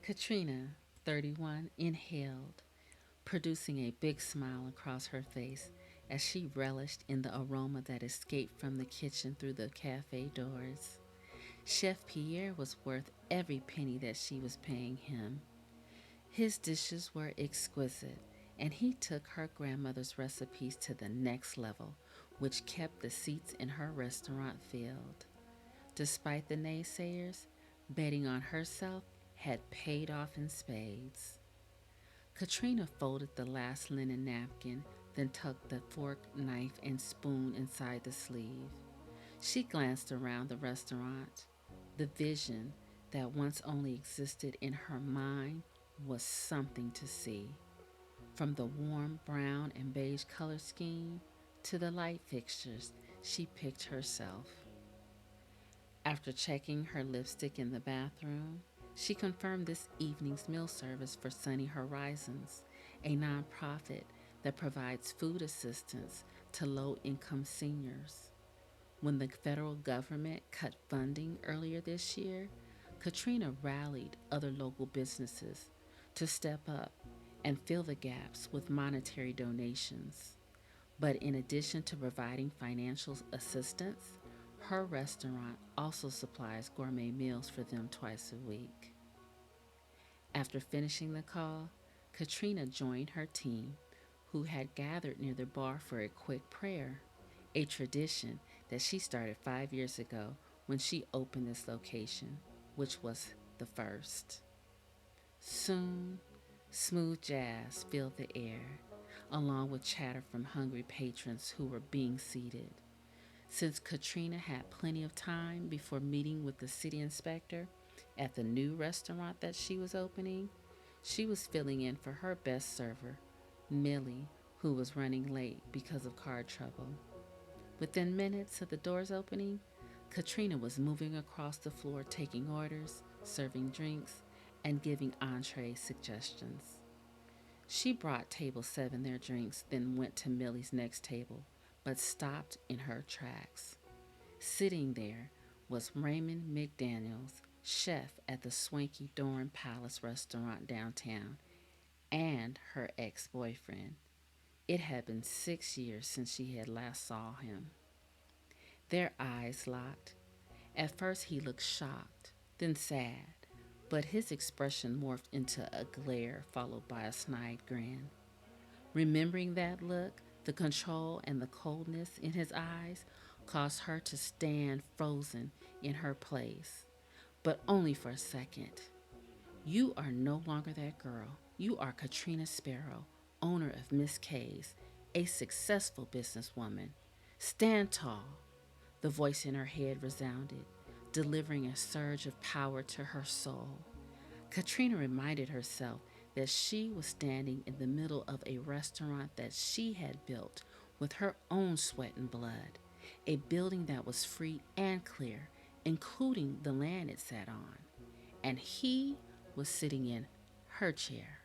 Katrina, 31, inhaled, producing a big smile across her face as she relished in the aroma that escaped from the kitchen through the cafe doors. Chef Pierre was worth every penny that she was paying him. His dishes were exquisite, and he took her grandmother's recipes to the next level, which kept the seats in her restaurant filled. Despite the naysayers, betting on herself had paid off in spades. Katrina folded the last linen napkin, then tucked the fork, knife, and spoon inside the sleeve. She glanced around the restaurant. The vision that once only existed in her mind was something to see. From the warm brown and beige color scheme to the light fixtures, she picked herself. After checking her lipstick in the bathroom, she confirmed this evening's meal service for Sunny Horizons, a nonprofit that provides food assistance to low income seniors. When the federal government cut funding earlier this year, Katrina rallied other local businesses to step up and fill the gaps with monetary donations. But in addition to providing financial assistance, her restaurant also supplies gourmet meals for them twice a week. After finishing the call, Katrina joined her team, who had gathered near the bar for a quick prayer, a tradition that she started 5 years ago when she opened this location, which was the first. Soon, smooth jazz filled the air, along with chatter from hungry patrons who were being seated. Since Katrina had plenty of time before meeting with the city inspector at the new restaurant that she was opening, she was filling in for her best server, Millie, who was running late because of car trouble. Within minutes of the doors opening, Katrina was moving across the floor taking orders, serving drinks, and giving entree suggestions. She brought table 7 their drinks, then went to Millie's next table, but stopped in her tracks. Sitting there was Raymond McDaniels, chef at the swanky Dorn Palace restaurant downtown, and her ex boyfriend. It had been 6 years since she had last saw him. Their eyes locked. At first, he looked shocked, then sad, but his expression morphed into a glare followed by a snide grin. Remembering that look, the control and the coldness in his eyes caused her to stand frozen in her place, but only for a second. You are no longer that girl. You are Katrina Sparrow, owner of Miss K's, a successful businesswoman. Stand tall. The voice in her head resounded, delivering a surge of power to her soul. Katrina reminded herself that she was standing in the middle of a restaurant that she had built with her own sweat and blood, a building that was free and clear, including the land it sat on. And he was sitting in her chair.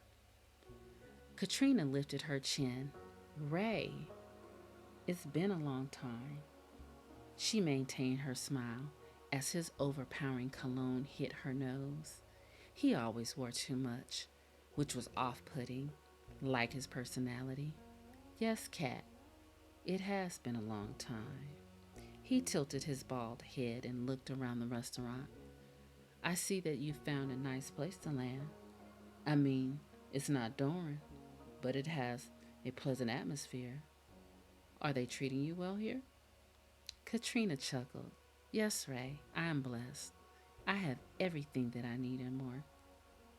Katrina lifted her chin. Ray, it's been a long time. She maintained her smile as his overpowering cologne hit her nose. He always wore too much, which was off putting, like his personality. Yes, Cat, it has been a long time. He tilted his bald head and looked around the restaurant. I see that you found a nice place to land. I mean, it's not Doran, but it has a pleasant atmosphere. Are they treating you well here? Katrina chuckled. Yes, Ray, I am blessed. I have everything that I need and more.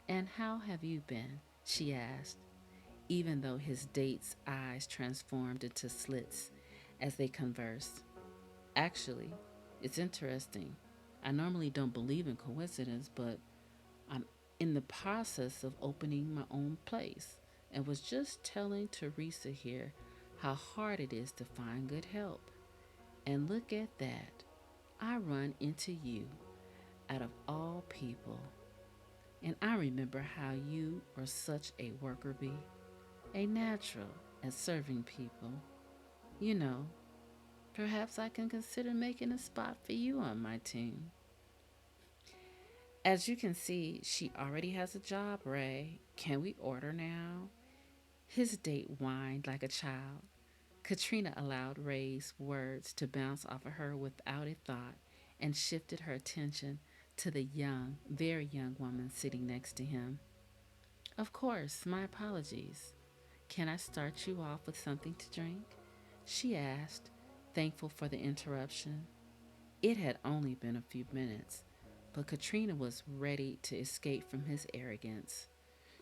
And how have you been? She asked, even though his date's eyes transformed into slits as they conversed. Actually, it's interesting. I normally don't believe in coincidence, but I'm in the process of opening my own place and was just telling Teresa here how hard it is to find good help. And look at that. I run into you out of all people. And I remember how you are such a worker bee, a natural at serving people. You know, perhaps I can consider making a spot for you on my team. As you can see, she already has a job, Ray. Can we order now? His date whined like a child. Katrina allowed Ray's words to bounce off of her without a thought and shifted her attention to the young, very young woman sitting next to him. Of course, my apologies. Can I start you off with something to drink? She asked, thankful for the interruption. It had only been a few minutes, but Katrina was ready to escape from his arrogance.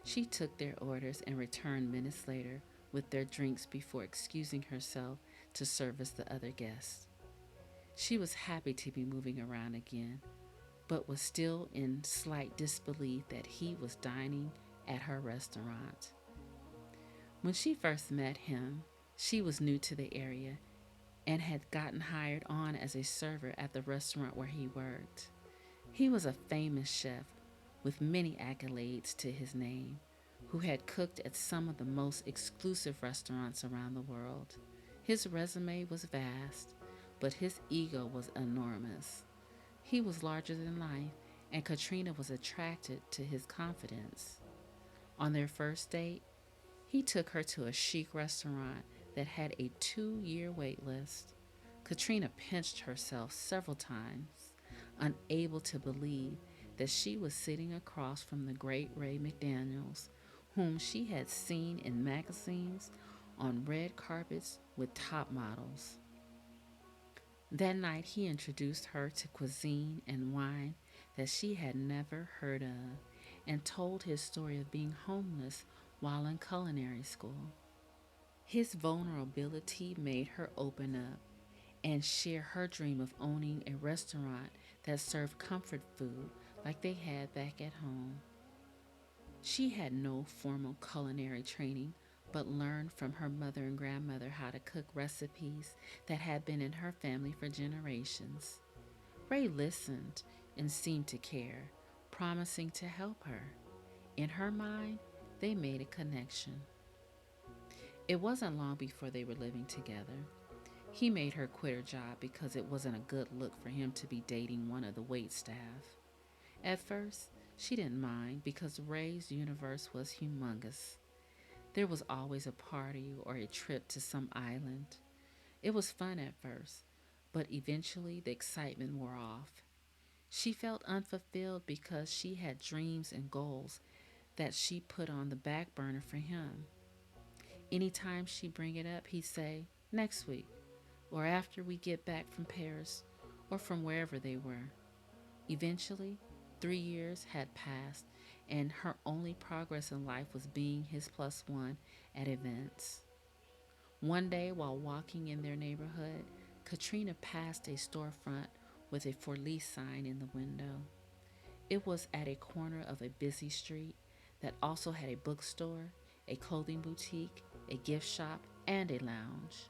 She took their orders and returned minutes later with their drinks before excusing herself to service the other guests. She was happy to be moving around again, but was still in slight disbelief that he was dining at her restaurant. When she first met him, she was new to the area and had gotten hired on as a server at the restaurant where he worked. He was a famous chef with many accolades to his name, who had cooked at some of the most exclusive restaurants around the world. His resume was vast, but his ego was enormous. He was larger than life, and Katrina was attracted to his confidence. On their first date, he took her to a chic restaurant that had a 2-year wait list. Katrina pinched herself several times, unable to believe that she was sitting across from the great Ray McDaniels, whom she had seen in magazines on red carpets with top models. That night, he introduced her to cuisine and wine that she had never heard of and told his story of being homeless while in culinary school. His vulnerability made her open up and share her dream of owning a restaurant that served comfort food like they had back at home. She had no formal culinary training, but learned from her mother and grandmother how to cook recipes that had been in her family for generations. Ray listened and seemed to care, promising to help her. In her mind, they made a connection. It wasn't long before they were living together. He made her quit her job because it wasn't a good look for him to be dating one of the wait staff. At first, she didn't mind because Ray's universe was humongous. There was always a party or a trip to some island. It was fun at first, but eventually the excitement wore off. She felt unfulfilled because she had dreams and goals that she put on the back burner for him. Anytime she'd bring it up, he'd say, next week, or after we get back from Paris, or from wherever they were. Eventually, 3 years had passed, and her only progress in life was being his plus one at events. One day, while walking in their neighborhood, Katrina passed a storefront with a for lease sign in the window. It was at a corner of a busy street that also had a bookstore, a clothing boutique, a gift shop, and a lounge.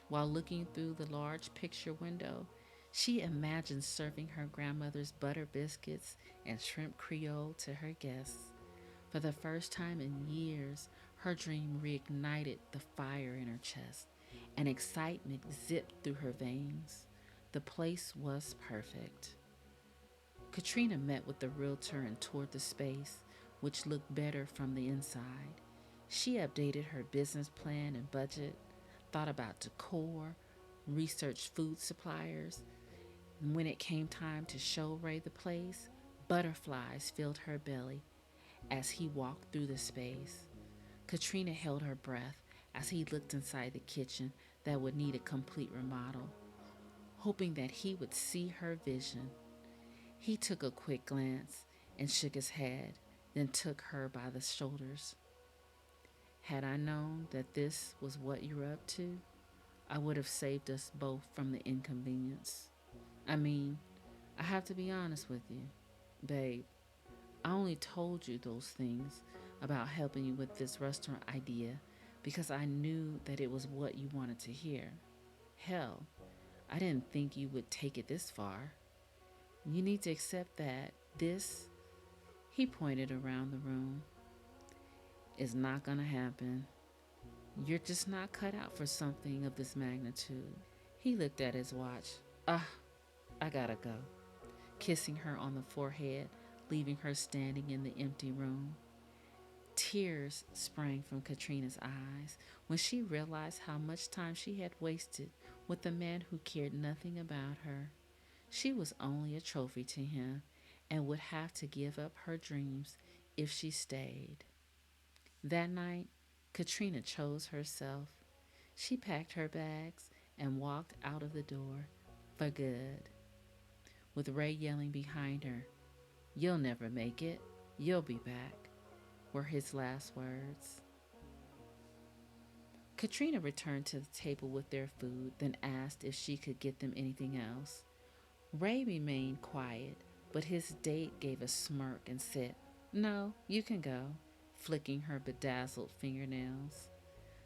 While looking through the large picture window, she imagined serving her grandmother's butter biscuits and shrimp creole to her guests. For the first time in years, her dream reignited the fire in her chest, and excitement zipped through her veins. The place was perfect. Katrina met with the realtor and toured the space, which looked better from the inside. She updated her business plan and budget, thought about decor, researched food suppliers. When it came time to show Ray the place, butterflies filled her belly as he walked through the space. Katrina held her breath as he looked inside the kitchen that would need a complete remodel, hoping that he would see her vision. He took a quick glance and shook his head, then took her by the shoulders. Had I known that this was what you were up to, I would have saved us both from the inconvenience. I mean, I have to be honest with you, babe. I only told you those things about helping you with this restaurant idea because I knew that it was what you wanted to hear. Hell, I didn't think you would take it this far. You need to accept that this, he pointed around the room, is not gonna happen. You're just not cut out for something of this magnitude. He looked at his watch. I gotta go. Kissing her on the forehead leaving her standing in the empty room. Tears sprang from Katrina's eyes when she realized how much time she had wasted with a man who cared nothing about her. She was only a trophy to him and would have to give up her dreams if she stayed. That night, Katrina chose herself. She packed her bags and walked out of the door for good, with Ray yelling behind her, "You'll never make it. You'll be back," were his last words. Katrina returned to the table with their food, then asked if she could get them anything else. Ray remained quiet, but his date gave a smirk and said, "No, you can go," flicking her bedazzled fingernails.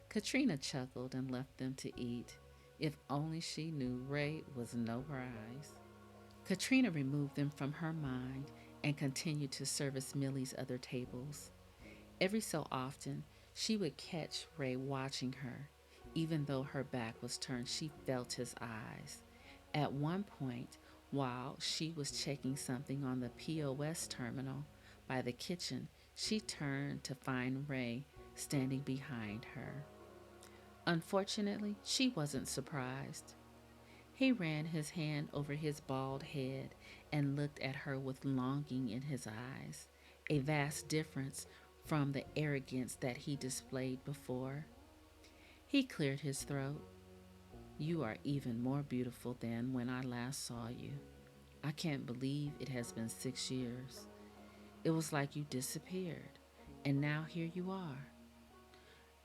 Katrina chuckled and left them to eat. If only she knew Ray was no prize. Katrina removed them from her mind and continued to service Millie's other tables. Every so often, she would catch Ray watching her. Even though her back was turned, she felt his eyes. At one point, while she was checking something on the POS terminal by the kitchen, she turned to find Ray standing behind her. Unfortunately, she wasn't surprised. He ran his hand over his bald head and looked at her with longing in his eyes, a vast difference from the arrogance that he displayed before. He cleared his throat. "You are even more beautiful than when I last saw you. I can't believe it has been 6 years. It was like you disappeared, and now here you are."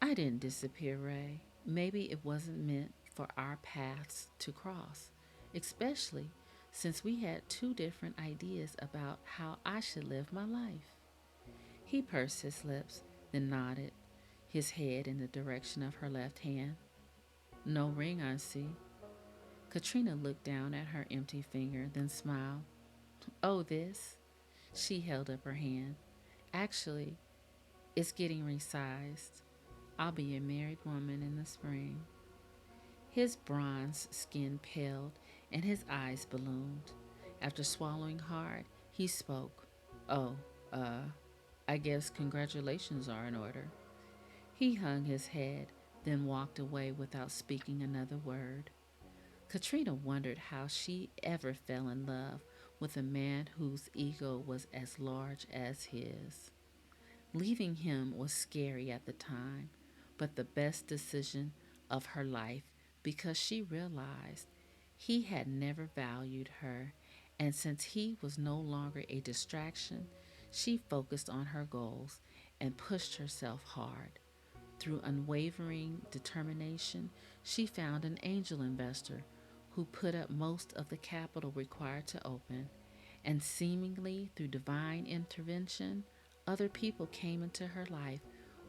"I didn't disappear, Ray. Maybe it wasn't meant for our paths to cross, especially since we had two different ideas about how I should live my life." He pursed his lips, then nodded, his head in the direction of her left hand. "No ring, I see." Katrina looked down at her empty finger, then smiled. "Oh, this?" She held up her hand. "Actually, it's getting resized. I'll be a married woman in the spring." His bronze skin paled and his eyes ballooned. After swallowing hard, he spoke. "Oh, uh, I guess congratulations are in order." He hung his head, then walked away without speaking another word. Katrina wondered how she ever fell in love with a man whose ego was as large as his. Leaving him was scary at the time, but the best decision of her life because she realized he had never valued her, and since he was no longer a distraction, she focused on her goals and pushed herself hard. Through unwavering determination, she found an angel investor who put up most of the capital required to open, and seemingly through divine intervention, other people came into her life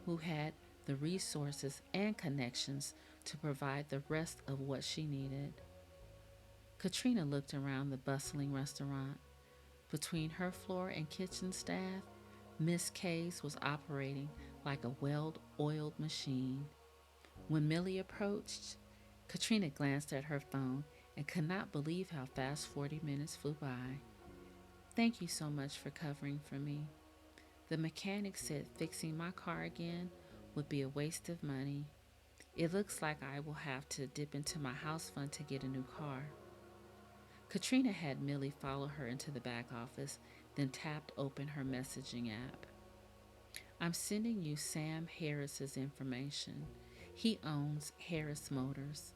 who had the resources and connections to provide the rest of what she needed. Katrina looked around the bustling restaurant. Between her floor and kitchen staff, Miss K's was operating like a well oiled machine. When Millie approached, Katrina glanced at her phone and could not believe how fast 40 minutes flew by. "Thank you so much for covering for me. The mechanic said fixing my car again would be a waste of money. It looks like I will have to dip into my house fund to get a new car." Katrina had Millie follow her into the back office, then tapped open her messaging app. "I'm sending you Sam Harris's information. He owns Harris Motors.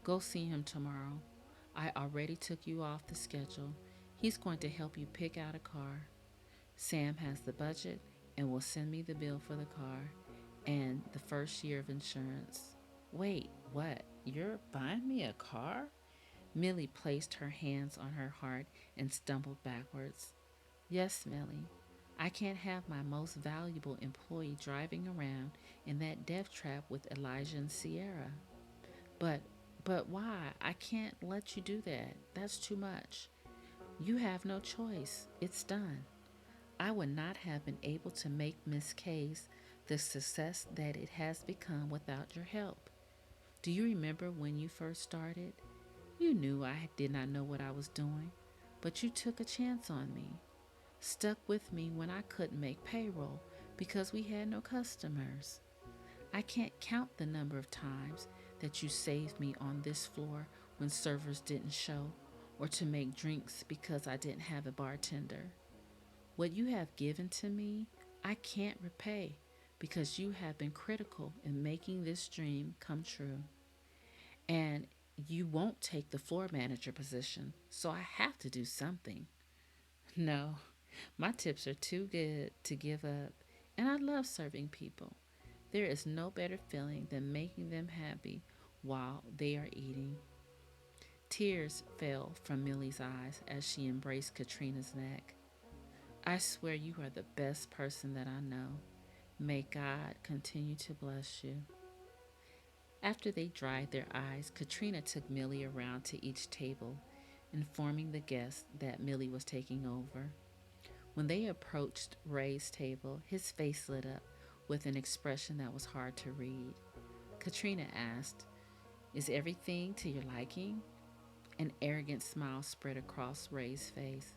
Go see him tomorrow. I already took you off the schedule. He's going to help you pick out a car. Sam has the budget and will send me the bill for the car and the first year of insurance." "Wait, what? You're buying me a car?" Millie placed her hands on her heart and stumbled backwards. "Yes, Millie. I can't have my most valuable employee driving around in that death trap with Elijah and Sierra." But, but why? I can't let you do that. That's too much." "You have no choice. It's done. I would not have been able to make Miss K's the success that it has become without your help. Do you remember when you first started? You knew I did not know what I was doing, but you took a chance on me. stuck with me when I couldn't make payroll because we had no customers. I can't count the number of times that you saved me on this floor when servers didn't show, or to make drinks because I didn't have a bartender. What you have given to me, I can't repay because you have been critical in making this dream come true. And you won't take the floor manager position, so I have to do something. No, my tips are too good to give up, and I love serving people. There is no better feeling than making them happy while they are eating. Tears fell from Millie's eyes as she embraced Katrina's neck. I swear you are the best person that I know. May God continue to bless you. After they dried their eyes, Katrina took Millie around to each table, informing the guests that Millie was taking over. When they approached Ray's table, his face lit up with an expression that was hard to read. Katrina asked, "Is everything to your liking?" An arrogant smile spread across Ray's face.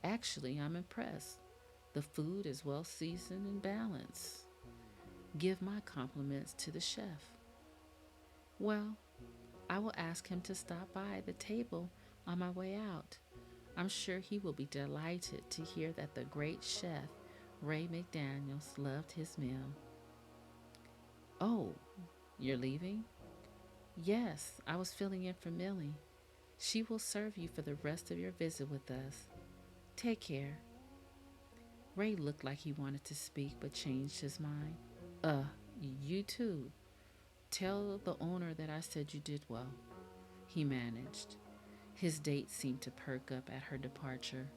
"Actually, I'm impressed. The food is well seasoned and balanced. Give my compliments to the chef." "Well, I will ask him to stop by the table on my way out. I'm sure he will be delighted to hear that the great chef, Ray McDaniels, loved his meal." "Oh, you're leaving?" "Yes, I was filling in for Millie. She will serve you for the rest of your visit with us. Take care." Ray looked like he wanted to speak but changed his mind. Uh, you too. Tell the owner that I said you did well," he managed. His date seemed to perk up at her departure.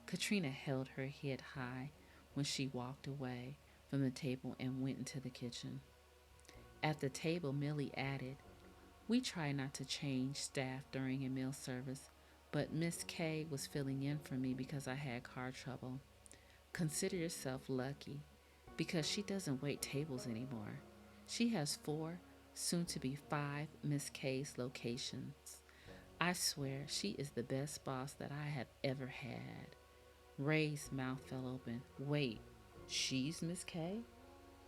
Katrina held her head high when she walked away from the table and went into the kitchen. At the table, Millie added, "We try not to change staff during a meal service, but Miss K was filling in for me because I had car trouble. Consider yourself lucky because she doesn't wait tables anymore. She has four, soon to be five Miss K's locations. I swear she is the best boss that I have ever had." Ray's mouth fell open. "Wait, she's Miss K?"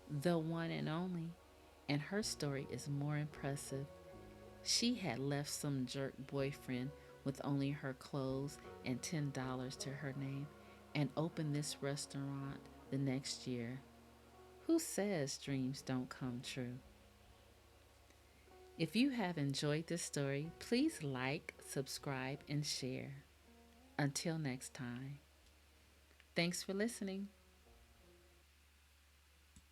"The one and only. And her story is more impressive. She had left some jerk boyfriend with only her clothes and $10 to her name and opened this restaurant the next year. Who says dreams don't come true?" If you have enjoyed this story, please like, subscribe, and share. Until next time, thanks for listening.